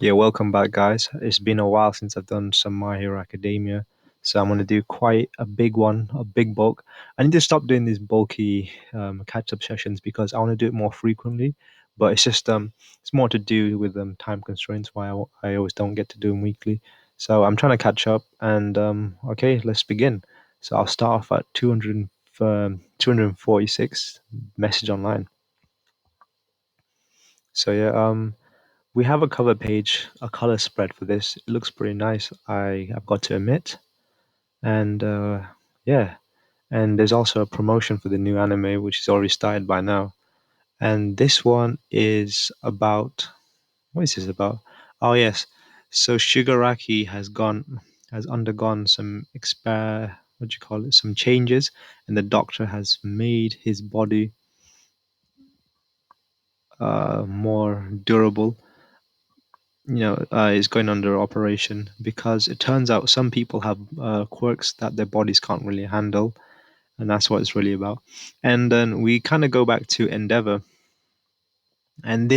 Yeah, welcome back, guys. It's been a while since I've done some My Hero Academia, so I'm going to do quite a big one, a big bulk. I need to stop doing these bulky catch-up sessions because I want to do it more frequently. But it's more to do with time constraints. I always don't get to do them weekly. So I'm trying to catch up, and okay, let's begin. So I'll start off at 246 message online. So yeah, we have a cover page, a color spread for this. It looks pretty nice. I've got to admit, and yeah, and there's also a promotion for the new anime, which is already started by now. And this one is about what is this about? Oh yes, so Shigaraki has undergone some what do you call it? Some changes, and the doctor has made his body more durable. Is going under operation because it turns out some people have quirks that their bodies can't really handle, and that's what it's really about. And then we kind of go back to Endeavor, and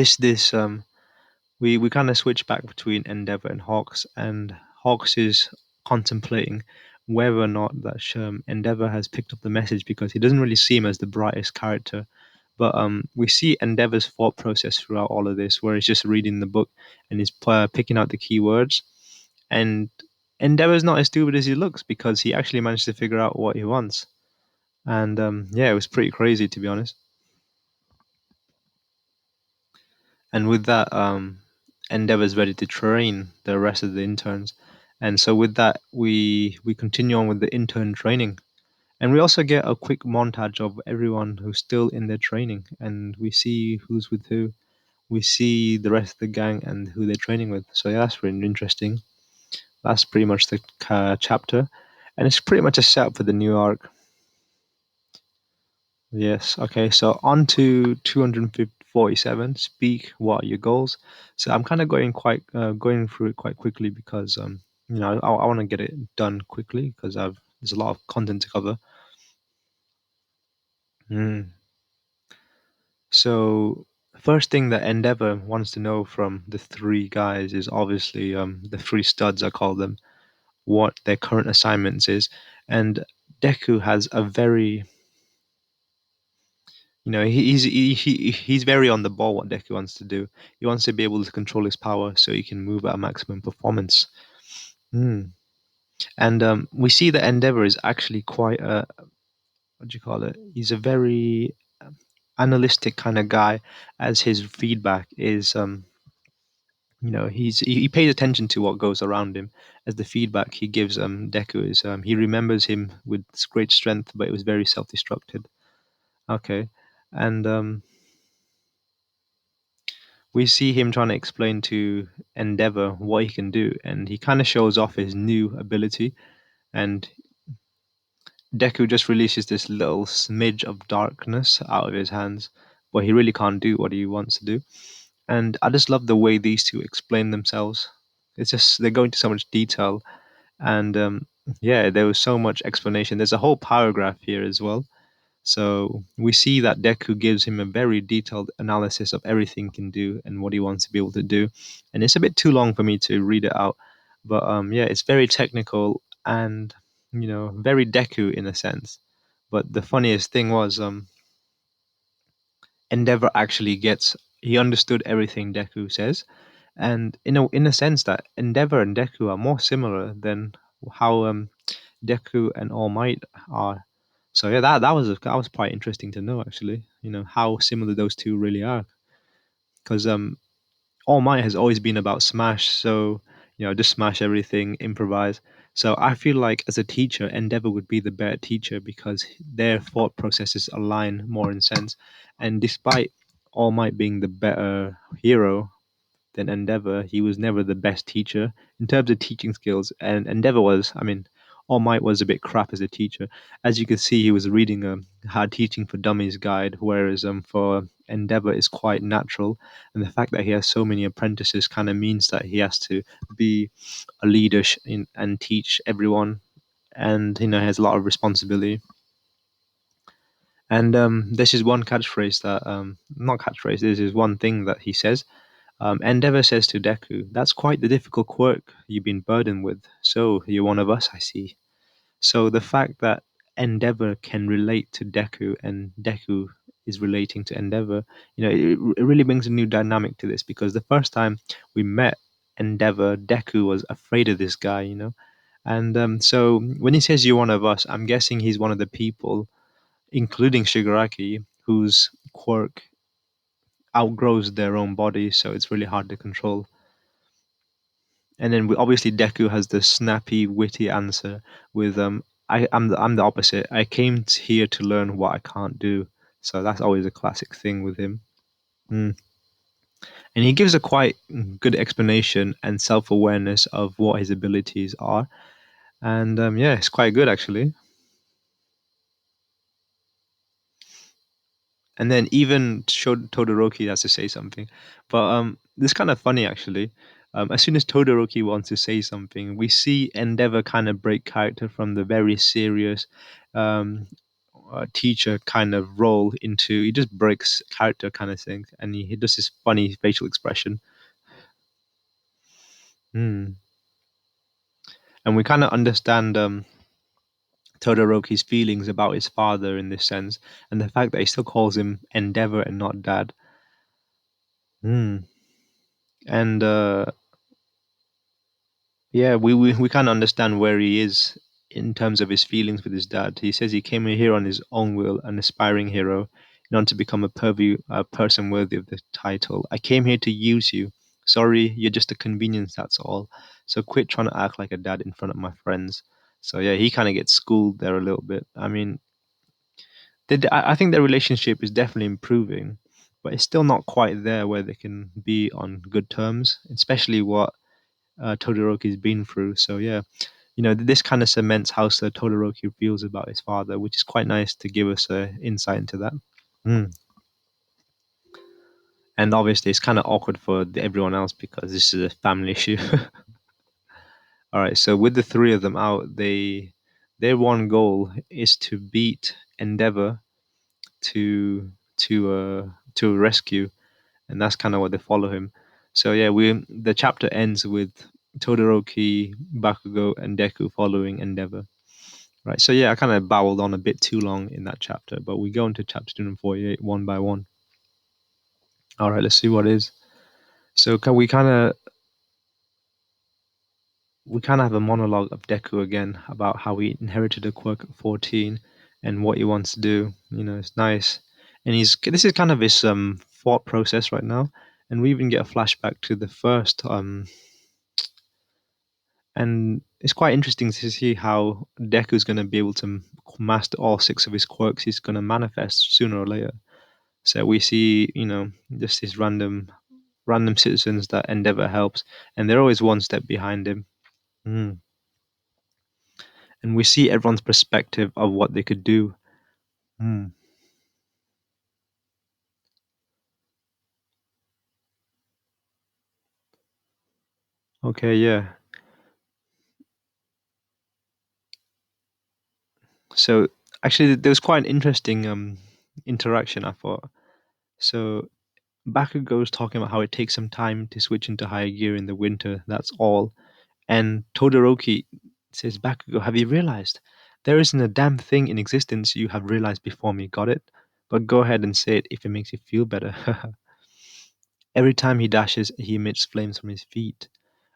we kind of switch back between Endeavor and Hawks, and Hawks is contemplating whether or not that Endeavor has picked up the message because he doesn't really seem as the brightest character. But we see Endeavor's thought process throughout all of this, where he's just reading the book and he's picking out the keywords. And Endeavor's not as stupid as he looks because he actually managed to figure out what he wants. And yeah, it was pretty crazy to be honest. And with that, Endeavor's ready to train the rest of the interns. And so with that, we continue on with the intern training. And we also get a quick montage of everyone who's still in their training, and we see who's with who. We see the rest of the gang and who they're training with. So yeah, that's really interesting. That's pretty much the chapter, and it's pretty much a setup for the new arc. Yes. Okay. So on to 247. Speak. What are your goals? So I'm kind of going through it quite quickly because I want to get it done quickly because I've there's a lot of content to cover. Mm. So first thing that Endeavor wants to know from the three guys is obviously the three studs I call them, what their current assignments is, and Deku has a very he's very on the ball. What Deku wants to do, he wants to be able to control his power so he can move at a maximum performance. Mm. And we see that Endeavor is actually quite a what do you call it? He's a very analytic kind of guy, as his feedback is he pays attention to what goes around him, as the feedback he gives Deku is he remembers him with great strength, but it was very self-destructed. Okay, and we see him trying to explain to Endeavor what he can do, and he kind of shows off his new ability. And Deku just releases this little smidge of darkness out of his hands, but he really can't do what he wants to do. And I just love the way these two explain themselves. It's just they go into so much detail, and yeah, there was so much explanation. There's a whole paragraph here as well. So we see that Deku gives him a very detailed analysis of everything he can do and what he wants to be able to do. And it's a bit too long for me to read it out. But yeah, it's very technical and very Deku in a sense. But the funniest thing was Endeavor actually gets he understood everything Deku says. And in a sense that Endeavor and Deku are more similar than how Deku and All Might are. So yeah, that was quite interesting to know actually. How similar those two really are. Because All Might has always been about smash, so just smash everything, improvise. So I feel like as a teacher, Endeavor would be the better teacher because their thought processes align more in sense. And despite All Might being the better hero, than Endeavor. He was never the best teacher in terms of teaching skills, and Endeavor was. I mean, All Might was a bit crap as a teacher. As you can see, he was reading a hard teaching for dummies guide, whereas for Endeavor is quite natural, and the fact that he has so many apprentices kind of means that he has to be a leader and teach everyone, and has a lot of responsibility. And this is one catchphrase that not catchphrase. This is one thing that he says. Endeavor says to Deku, "That's quite the difficult quirk you've been burdened with. So you're one of us, I see." So the fact that Endeavor can relate to Deku and Deku is relating to Endeavor, it really brings a new dynamic to this because the first time we met Endeavor, Deku was afraid of this guy. And so when he says you're one of us, I'm guessing he's one of the people, including Shigaraki, whose quirk outgrows their own body, so it's really hard to control. And then obviously Deku has the snappy, witty answer with I'm the opposite. I came here to learn what I can't do. So that's always a classic thing with him. Mm. And he gives a quite good explanation and self awareness of what his abilities are. And yeah, it's quite good actually. And then even Todoroki has to say something. But this is kind of funny actually. As soon as Todoroki wants to say something, we see Endeavor kind of break character from the very serious um, teacher kind of role into he just breaks character kind of thing, and he does this funny facial expression. Hmm. And we kind of understand Todoroki's feelings about his father in this sense, and the fact that he still calls him Endeavor and not Dad. Hmm. And yeah, we kind of understand where he is in terms of his feelings with his dad. He says he came here on his own will, an aspiring hero, in order to become a person worthy of the title. I came here to use you. Sorry, you're just a convenience, that's all. So quit trying to act like a dad in front of my friends. So yeah, he kind of gets schooled there a little bit. I mean, I think their relationship is definitely improving, but it's still not quite there where they can be on good terms, especially what Todoroki's been through. So yeah, this kind of cements how Sir Todoroki feels about his father, which is quite nice to give us a insight into that. Mm. And obviously, it's kind of awkward for everyone else because this is a family issue. All right, so with the three of them out, their one goal is to beat Endeavor to rescue, and that's kind of what they follow him. So yeah, we the chapter ends with Todoroki, Bakugo, and Deku following Endeavor. Right. So yeah, I kind of babbled on a bit too long in that chapter, but we go into chapter 248 one by one. All right, let's see what it is. So can we kind of have a monologue of Deku again about how he inherited a quirk at 14 and what he wants to do. It's nice, and this is kind of his thought process right now, and we even get a flashback to the first and it's quite interesting to see how Deku's going to be able to master all six of his quirks. He's going to manifest sooner or later. So we see, just these random citizens that Endeavor helps, and they're always one step behind him. Mm. And we see everyone's perspective of what they could do. Mm. Okay, yeah. So actually, there was quite an interesting interaction, I thought. So Bakugo's talking about how it takes some time to switch into higher gear in the winter. That's all. And Todoroki says, Bakugo, have you realized? There isn't a damn thing in existence you have realized before me, got it? But go ahead and say it if it makes you feel better. Every time he dashes, he emits flames from his feet.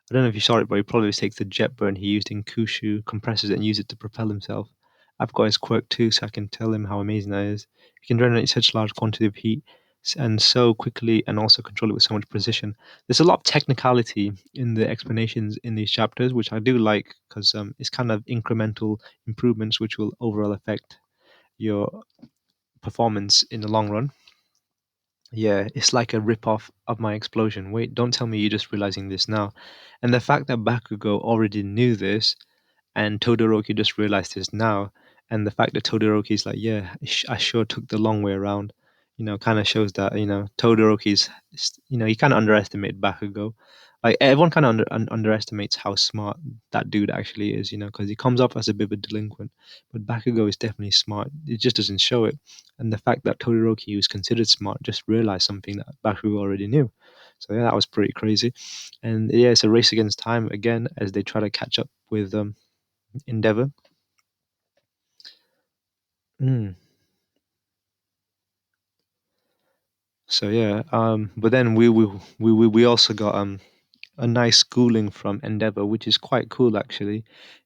I don't know if you saw it, but he probably takes the jet burn he used in Kushu, compresses it, and uses it to propel himself. I've got his quirk too, so I can tell him how amazing that is. He can generate such large quantity of heat and so quickly and also control it with so much precision. There's a lot of technicality in the explanations in these chapters, which I do like because it's kind of incremental improvements which will overall affect your performance in the long run. Yeah, it's like a rip-off of my explosion. Wait, don't tell me you're just realizing this now. And the fact that Bakugo already knew this and Todoroki just realized this now, and the fact that Todoroki's like, yeah, I sure took the long way around, kind of shows that Todoroki's, he kind of underestimated Bakugo. Like everyone kind of underestimates how smart that dude actually is, because he comes off as a bit of a delinquent, but Bakugo is definitely smart. It just doesn't show it, and the fact that Todoroki, who's considered smart, just realized something that Bakugo already knew. So yeah, that was pretty crazy. And yeah, it's a race against time again as they try to catch up with Endeavor. Mm. So yeah, but then we also got a nice schooling from Endeavor, which is quite cool actually.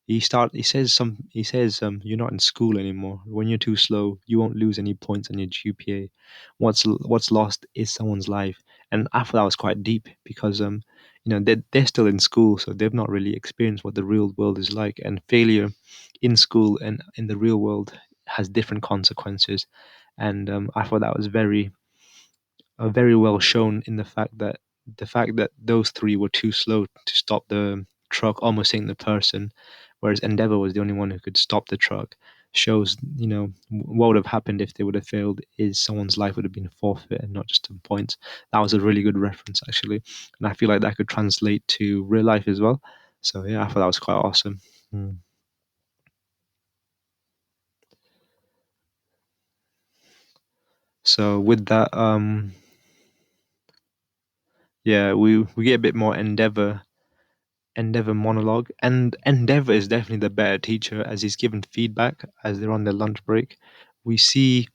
He says you're not in school anymore. When you're too slow, you won't lose any points on your GPA. What's lost is someone's life. And I thought that was quite deep because they're still in school, so they've not really experienced what the real world is like. And failure in school and in the real world has different consequences. And I thought that was very well shown in the fact that those three were too slow to stop the truck almost hitting the person, whereas Endeavor was the only one who could stop the truck. Shows what would have happened if they would have failed is someone's life would have been forfeit and not just some points. That was a really good reference actually, and I feel like that could translate to real life as well. So yeah, I thought that was quite awesome. Mm. So with that, yeah, we get a bit more Endeavor monologue, and Endeavor is definitely the better teacher as he's given feedback as they're on their lunch break. We see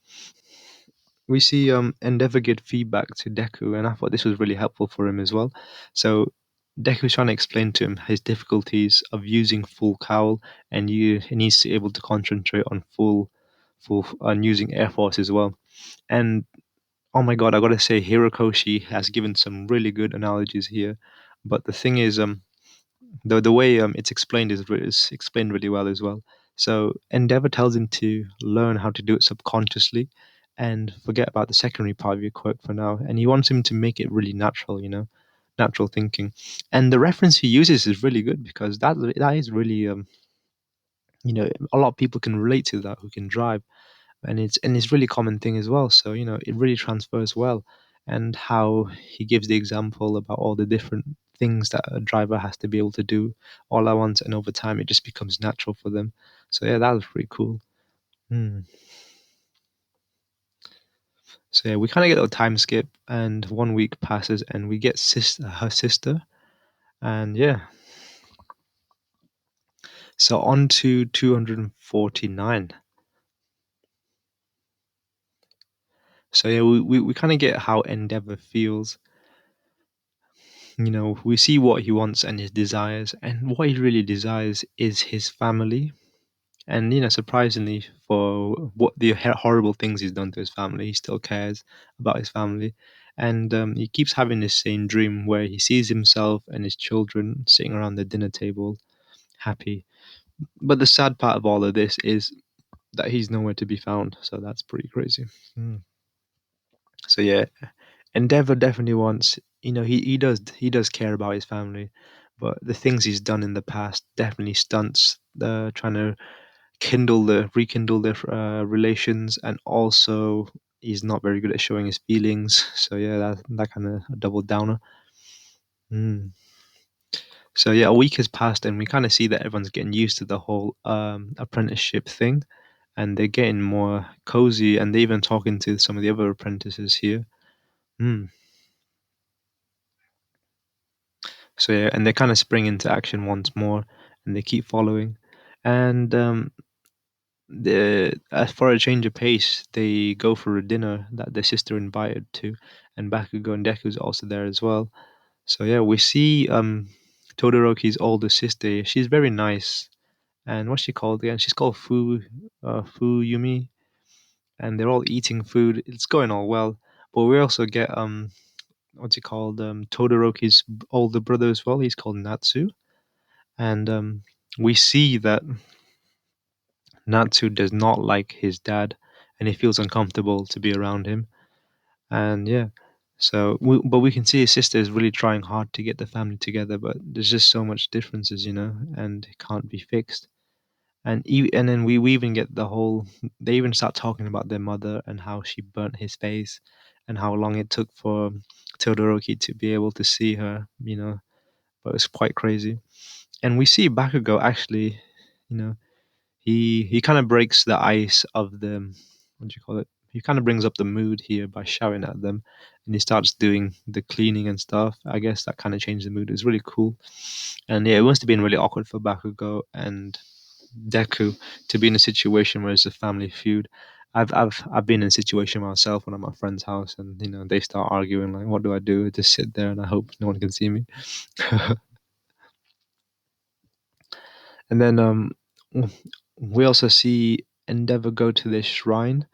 Endeavor give feedback to Deku, and I thought this was really helpful for him as well. So Deku's trying to explain to him his difficulties of using full cowl, and he needs to be able to concentrate on full on using Air Force as well. And oh my God, I gotta say, Hirokoshi has given some really good analogies here. But the thing is, the way it's explained is explained really well as well. So Endeavor tells him to learn how to do it subconsciously and forget about the secondary part of your quirk for now. And he wants him to make it really natural, natural thinking. And the reference he uses is really good because that is really a lot of people can relate to that who can drive, and it's really common thing as well. So it really transfers well, and how he gives the example about all the different things that a driver has to be able to do all at once, and over time it just becomes natural for them. So yeah, that was pretty cool. Hmm. So yeah, we kind of get a time skip, and 1 week passes, and we get her sister, and yeah, so on to 249. So yeah, we kind of get how Endeavor feels. We see what he wants and his desires, and what he really desires is his family. And surprisingly, for what the horrible things he's done to his family, he still cares about his family. And he keeps having this same dream where he sees himself and his children sitting around the dinner table, happy. But the sad part of all of this is that he's nowhere to be found. So that's pretty crazy. Mm. So yeah, Endeavor definitely wants, he does care about his family, but the things he's done in the past definitely stunts the trying to rekindle their relations, and also he's not very good at showing his feelings. So yeah, that kind of a double downer. Mm. So yeah, a week has passed, and we kind of see that everyone's getting used to the whole apprenticeship thing, and they're getting more cozy, and they're even talking to some of the other apprentices here. Mm. So yeah, and they kind of spring into action once more, and they keep following. And for a change of pace, they go for a dinner that their sister invited to, and Bakugo and Deku's also there as well. So yeah, we see Todoroki's older sister. She's very nice, and what's she called again? She's called Fu Yumi, and they're all eating food. It's going all well, but we also get what's he called? Todoroki's older brother as well. He's called Natsu, and we see that Natsu does not like his dad, and he feels uncomfortable to be around him. And yeah, but we can see his sister is really trying hard to get the family together, but there's just so much differences, and it can't be fixed. And then we even get the whole. They even start talking about their mother and how she burnt his face, and how long it took for Todoroki to be able to see her. But it's quite crazy. And we see Bakugo actually, you know, he kind of breaks the ice of the what do you call it? He kind of brings up the mood here by shouting at them, and he starts doing the cleaning and stuff. I guess that kind of changed the mood. It was really cool. And yeah, it must have been really awkward for Bakugo and Deku to be in a situation where it's a family feud. I've been in a situation myself when I'm at my friend's house and they start arguing like, what do I do? I just sit there and I hope no one can see me. And then we also see Endeavor go to this shrine,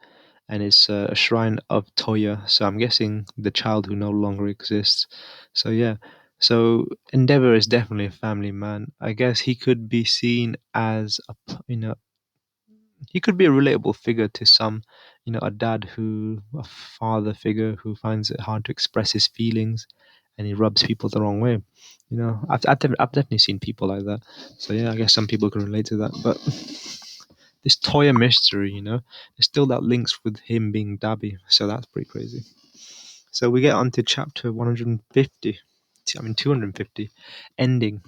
and it's a shrine of Toya. So I'm guessing the child who no longer exists. So yeah, so Endeavor is definitely a family man. I guess he could be seen as he could be a relatable figure to some, a dad a father figure who finds it hard to express his feelings, and he rubs people the wrong way. I've definitely seen people like that. So yeah, I guess some people can relate to that. But this Toya mystery, there's still that links with him being Dabby. So that's pretty crazy. So we get on to chapter 150. I mean 250, ending.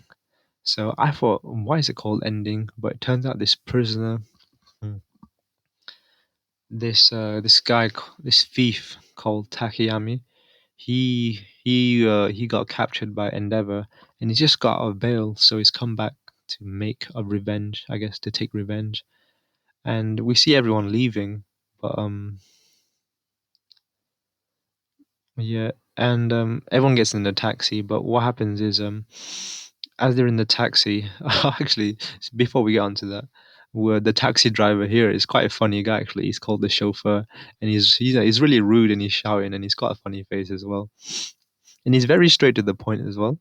So I thought, why is it called ending? But it turns out this prisoner, this thief called Takayami, he got captured by Endeavor, and he just got out of bail, so he's come back to make a revenge, I guess, to take revenge. And we see everyone leaving, but yeah, and everyone gets in the taxi, but what happens is as they're in the taxi, actually, before we get onto that, where the taxi driver here is quite a funny guy. Actually, he's called the chauffeur, and he's really rude and he's shouting and he's got a funny face as well, and he's very straight to the point as well.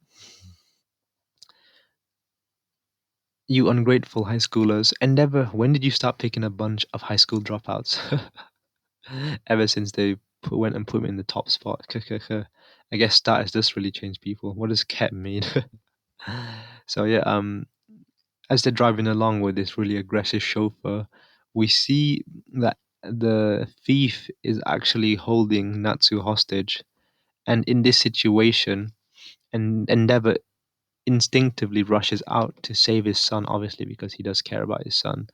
You ungrateful high schoolers, Endeavor, when did you stop picking a bunch of high school dropouts? Ever since they went and put me in the top spot. I guess status does really change people. What does Ket mean? So yeah, as they're driving along with this really aggressive chauffeur, we see that the thief is actually holding Natsu hostage. And in this situation, Endeavor instinctively rushes out to save his son, obviously, because he does care about his son.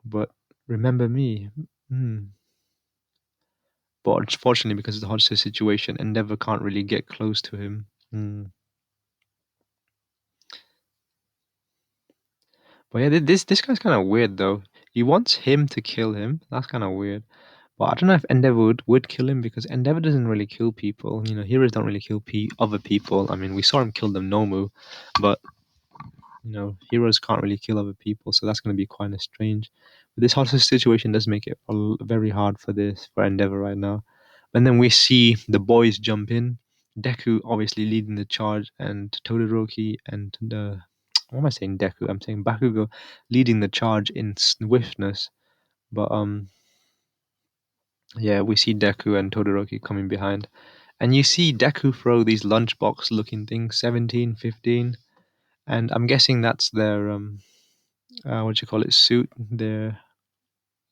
But remember me. Hmm. But unfortunately, because of the hostage situation, Endeavor can't really get close to him. Hmm. But yeah, this guy's kind of weird though. He wants him to kill him. That's kind of weird. But I don't know if Endeavor would kill him because Endeavor doesn't really kill people. Heroes don't really kill other people. I mean, we saw him kill the Nomu, but heroes can't really kill other people, so that's going to be quite strange. But this whole situation does make it very hard for Endeavor right now. And then we see the boys jump in. Deku obviously leading the charge, and Todoroki and the what am I saying? Deku. I'm saying Bakugo leading the charge in swiftness. But yeah, we see Deku and Todoroki coming behind. And you see Deku throw these lunchbox looking things, 17, 15. And I'm guessing that's their what do you call it, suit, their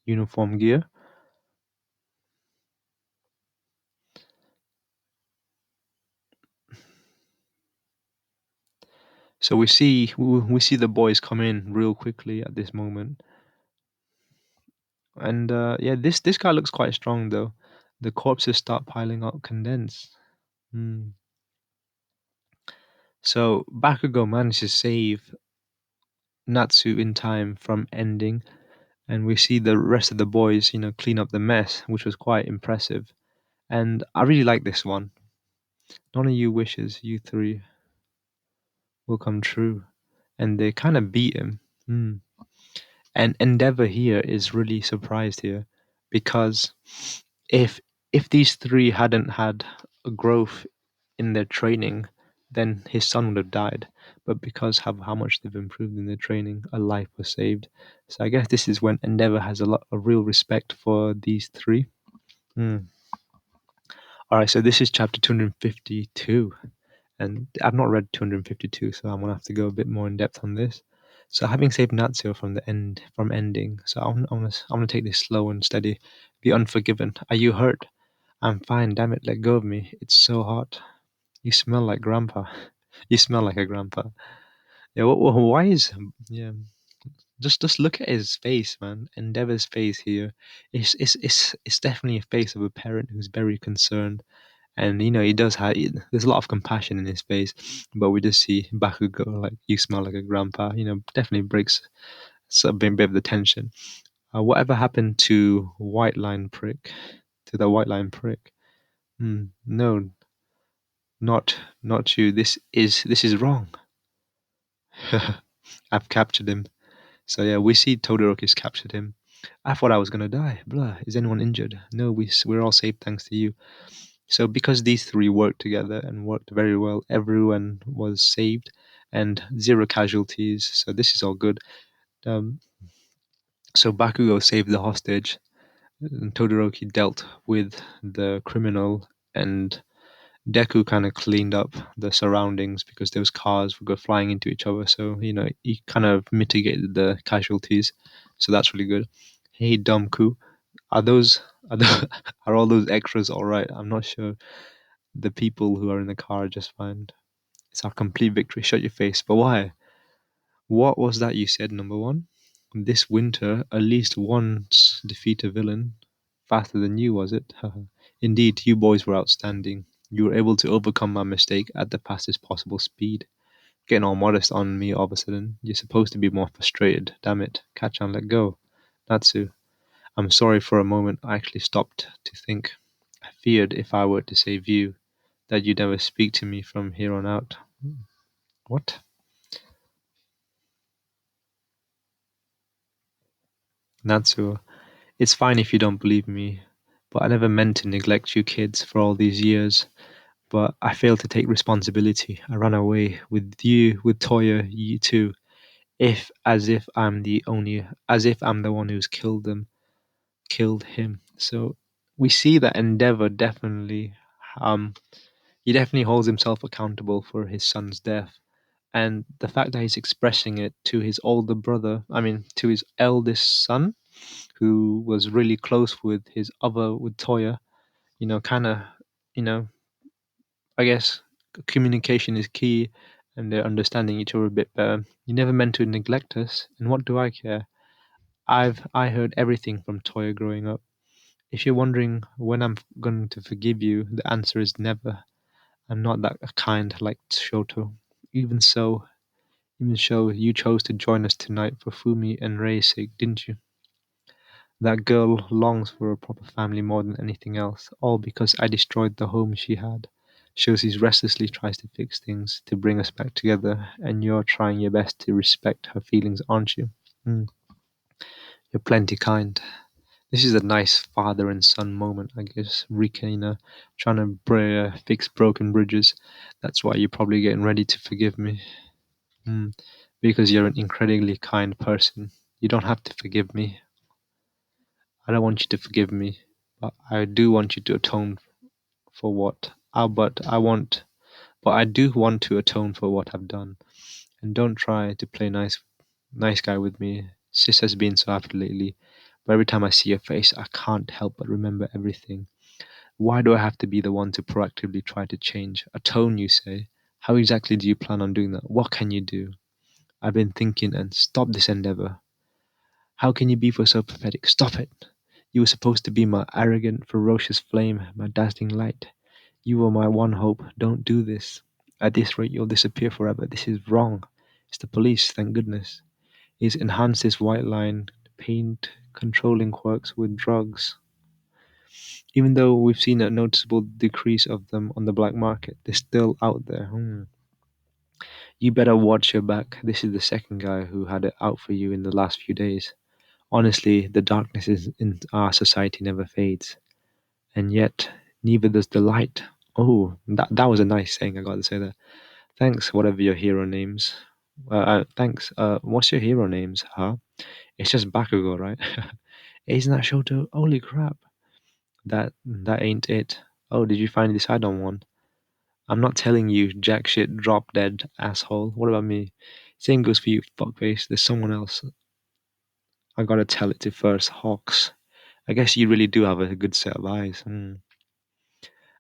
uniform gear. So we see the boys come in real quickly at this moment. And yeah, this guy looks quite strong though. The corpses start piling up, condensed. Hmm. So Bakugo manages to save Natsu in time from ending, and we see the rest of the boys, clean up the mess, which was quite impressive. And I really like this one. None of you wishes, you three, will come true. And they kind of beat him. Hmm. And Endeavor here is really surprised here because if if these three hadn't had a growth in their training, then his son would have died. But because of how much they've improved in their training, a life was saved. So I guess this is when Endeavor has a lot of real respect for these three. Hmm. All right, so this is chapter 252, and I've not read 252, so I'm gonna have to go a bit more in depth on this. So having saved Natsuo from ending, so I'm gonna take this slow and steady. Be unforgiven. Are you hurt? I'm fine. Damn it, let go of me. It's so hot. You smell like grandpa. You smell like a grandpa. Yeah. Why is yeah? Just look at his face, man. Endeavor's face here. It's definitely a face of a parent who's very concerned, And he does have. There's a lot of compassion in his face, but we just see Bakugo like, "You smell like a grandpa." Definitely breaks bit of the tension. Whatever happened to White Line Prick? To the White Line Prick? No, not you. This is wrong. I've captured him. So yeah, we see Todoroki's captured him. I thought I was gonna die. Blah. Is anyone injured? No, we're all safe thanks to you. So because these three worked together and worked very well, everyone was saved and zero casualties. So this is all good. Um, so Bakugo saved the hostage, and Todoroki dealt with the criminal, and Deku kind of cleaned up the surroundings because those cars would go flying into each other. So, he kind of mitigated the casualties. So that's really good. Hey, Dumku, are those are, those, are all those extras all right? I'm not sure. The people who are in the car are just fine. It's our complete victory. Shut your face. But why? What was that you said, number one? This winter, at least once defeat a villain. Faster than you, was it? Indeed, you boys were outstanding. You were able to overcome my mistake at the fastest possible speed. Getting all modest on me all of a sudden. You're supposed to be more frustrated. Damn it. Catch on, let go. Natsu, I'm sorry for a moment. I actually stopped to think. I feared if I were to save you, that you'd never speak to me from here on out. What? Natsu, it's fine if you don't believe me, but I never meant to neglect you kids for all these years. But I failed to take responsibility. I ran away with you, with Toya, you too. As if I'm the one who's killed him. So we see that Endeavor um, he definitely holds himself accountable for his son's death. And the fact that he's expressing it to his older brother, I mean, to his eldest son, who was really close with Toya, kind of, you know, I guess communication is key, and they're understanding each other a bit better. You never meant to neglect us, and what do I care? I heard everything from Toya growing up. If you're wondering when I'm going to forgive you, the answer is never. I'm not that kind like Shoto. Even so, you chose to join us tonight for Fumi and Rei's sake, didn't you? That girl longs for a proper family more than anything else, all because I destroyed the home she had. Shows restlessly tries to fix things, to bring us back together, and you're trying your best to respect her feelings, aren't you? Mm, you're plenty kind. This is a nice father and son moment, I guess. Rika, trying to fix broken bridges. That's why you're probably getting ready to forgive me. Mm, because you're an incredibly kind person. You don't have to forgive me. I don't want you to forgive me, but I do want you to atone for what. But I do want to atone for what I've done. And don't try to play nice guy with me. Sis has been so happy lately, but every time I see your face, I can't help but remember everything. Why do I have to be the one to proactively try to change? Atone, you say? How exactly do you plan on doing that? What can you do? I've been thinking, and stop this endeavor. How can you be so pathetic? Stop it! You were supposed to be my arrogant, ferocious flame, my dazzling light. You were my one hope. Don't do this. At this rate, you'll disappear forever. This is wrong. It's the police, thank goodness. He's enhanced his white line paint controlling quirks with drugs. Even though we've seen a noticeable decrease of them on the black market, they're still out there. You better watch your back. This is the second guy who had it out for you in the last few days. Honestly, the darkness in our society never fades, and yet neither does the light. Oh, that was a nice saying. I got to say that. Thanks, whatever your hero names. Thanks. What's your hero names? Huh? It's just Bakugo, right? Isn't that Shoto? Holy crap! That ain't it. Oh, did you finally decide on one? I'm not telling you, jack shit, drop dead asshole. What about me? Same goes for you, fuckface. There's someone else. I gotta tell it to first, Hawks. I guess you really do have a good set of eyes.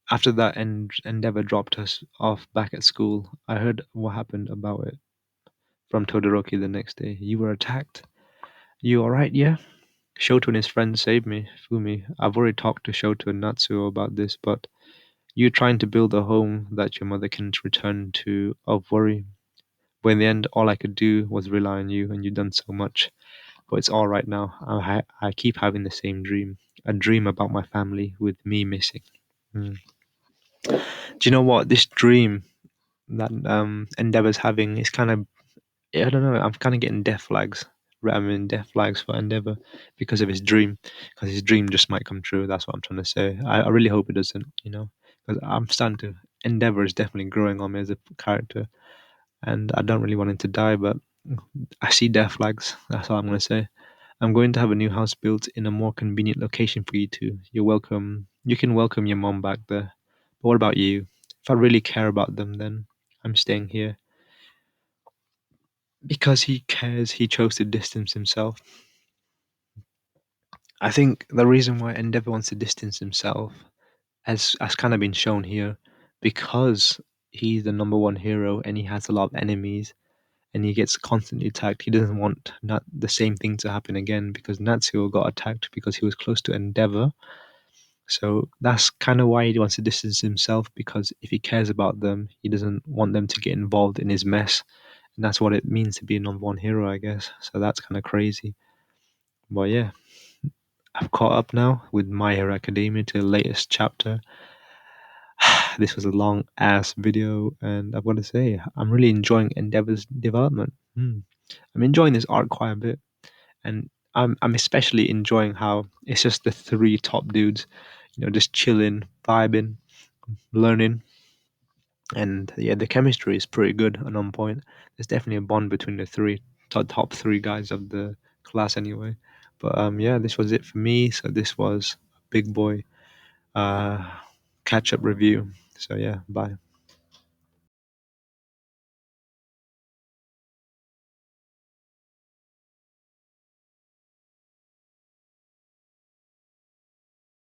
After that Endeavor dropped us off back at school, I heard what happened about it from Todoroki the next day. You were attacked. You alright, yeah? Shoto and his friends saved me, Fumi. I've already talked to Shoto and Natsuo about this, but You trying to build a home that your mother can return to of worry. But in the end, all I could do was rely on you, and you've done so much. But it's all right now. I keep having the same dream, a dream about my family with me missing. Mm. Do you know what? This dream that Endeavor's having is kind of, I don't know. I'm kind of getting death flags. I mean, death flags for Endeavor because of his dream. Because his dream just might come true. That's what I'm trying to say. I really hope it doesn't. Because I'm starting to. Endeavor is definitely growing on me as a character, and I don't really want him to die. But I see death flags. That's all I'm gonna say. I'm going to have a new house built in a more convenient location for you two. You're welcome. You can welcome your mom back there. But what about you? If I really care about them, then I'm staying here. Because he cares, he chose to distance himself. I think the reason why Endeavor wants to distance himself has kind of been shown here, because he's the number one hero and he has a lot of enemies and he gets constantly attacked. He doesn't want not the same thing to happen again, because Natsuo got attacked because he was close to Endeavor. So that's kind of why he wants to distance himself, because if he cares about them, he doesn't want them to get involved in his mess. And that's what it means to be a number one hero, I guess. So that's kind of crazy. But yeah, I've caught up now with My Hero Academia to the latest chapter. This was a long ass video, and I've got to say, I'm really enjoying Endeavor's development. I'm enjoying this arc quite a bit, and I'm especially enjoying how it's just the three top dudes, just chilling, vibing, learning, and yeah, the chemistry is pretty good and on point. There's definitely a bond between the three top three guys of the class, anyway. But yeah, this was it for me. So this was a Big Boy uh catch up review. So yeah, bye.